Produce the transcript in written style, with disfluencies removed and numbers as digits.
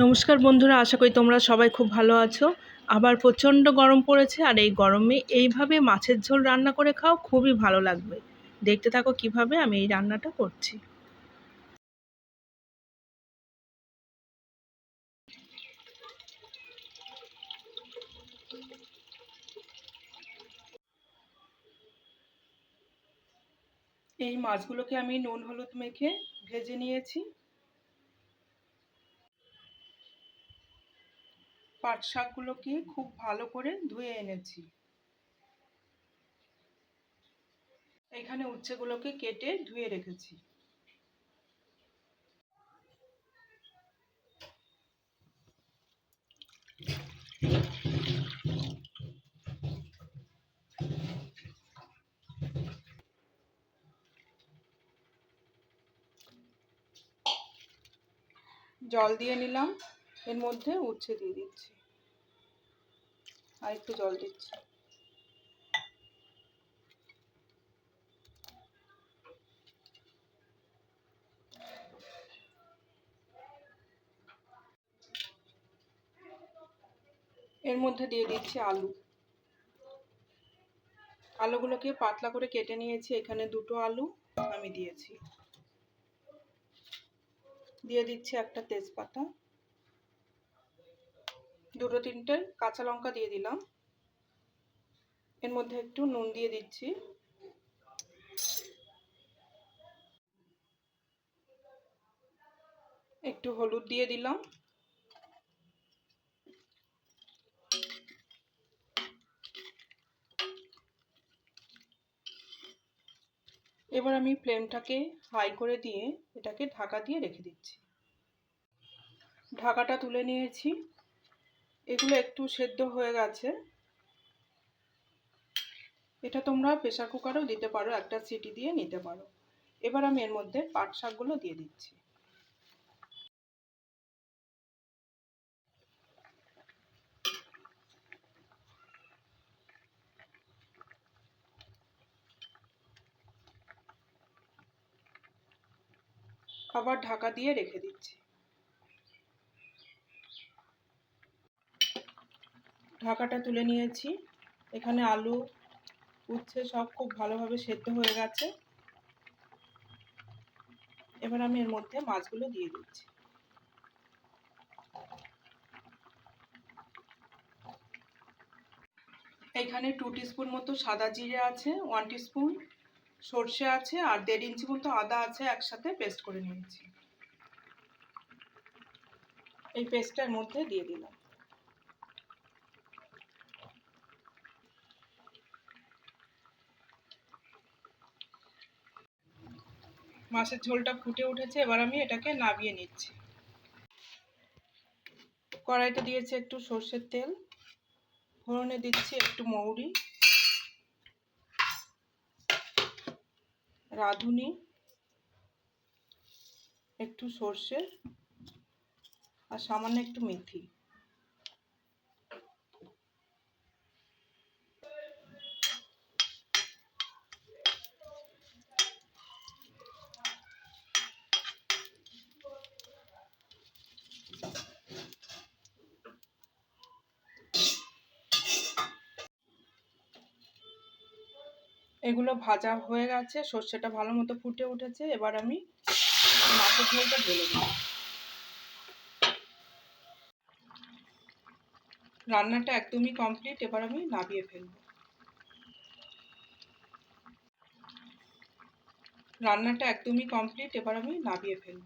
নমস্কার বন্ধুরা, আশা করি তোমরা সবাই খুব ভালো আছো। আবার প্রচণ্ড গরম পড়েছে, আর এই গরমে এইভাবে মাছের ঝোল রান্না করে খাও, খুবই ভালো লাগবে। দেখতে থাকো কিভাবে আমি এই রান্নাটা করছি। এই মাছগুলোকে আমি নুন হলুদ মেখে ভেজে নিয়েছি। পাট শাকগুলোকে খুব ভালো করে ধুয়ে এনেছি। এখানে উচ্ছেগুলোকে কেটে ধুয়ে রেখেছি। জল দিয়ে নিলাম, এর মধ্যে উচ্ছে দিয়ে দিচ্ছি, আর একটু জল দিচ্ছি। এর মধ্যে দিয়ে দিচ্ছি আলু। আলুগুলোকে পাতলা করে কেটে নিয়েছি। এখানে দুটো আলু আমি দিয়েছি। দিয়ে দিচ্ছি একটা তেজপাতা, দুটো তিনটে কাঁচা লঙ্কা দিয়ে দিলাম। এর মধ্যে একটু নুন দিয়ে দিচ্ছি, একটু হলুদ দিয়ে দিলাম। এবার আমি ফ্লেমটাকে হাই করে দিয়ে এটাকে ঢাকা দিয়ে রেখে দিচ্ছি। ঢাকাটা তুলে নিয়েছি। এগুলো একটু সেদ্ধ হয়ে গেছে। এটা তোমরা প্রেসার কুকারেও দিতে পারো, একটা সিটি দিয়ে নিতে পারো। এবার আমি এর মধ্যে পাট শাকগুলো দিয়ে দিচ্ছি। আবার ঢাকা দিয়ে রেখে দিচ্ছি। ঢাকাটা তুলে নিয়েছি। এখানে আলু উচ্ছে সব খুব ভালোভাবে সেদ্ধ হয়ে গেছে। এবার আমি এর মধ্যে মাছগুলো দিয়ে দিচ্ছি। এখানে 2 টিস্পুন মতো সাদা জিরে আছে, 1 টিস্পুন সর্ষে আছে, আর 1.5 ইঞ্চি মতো আদা আছে, একসাথে পেস্ট করে নিয়েছি। এই পেস্টটার মধ্যে দিয়ে দিলাম। মাছের ঝোলটা ফুটে উঠেছে, এবার আমি এটাকে নামিয়ে নিচ্ছি। কড়াইতে দিয়েছি একটু সর্ষের তেল, ফোড়নে দিচ্ছি একটু মৌরি, রাঁধুনি, একটু সর্ষে, আর সামান্য একটু মেথি। এগুলো ভাজা হয়ে গেছে, সর্ষেটা ভালো মতো ফুটে উঠেছে। এবার আমি মাছের ঝোলটা ঢেলে দিই। রান্নাটা একদমই কমপ্লিট, এবার আমি নামিয়ে ফেলব। রান্নাটা একদমই কমপ্লিট, এবার আমি নামিয়ে ফেলব।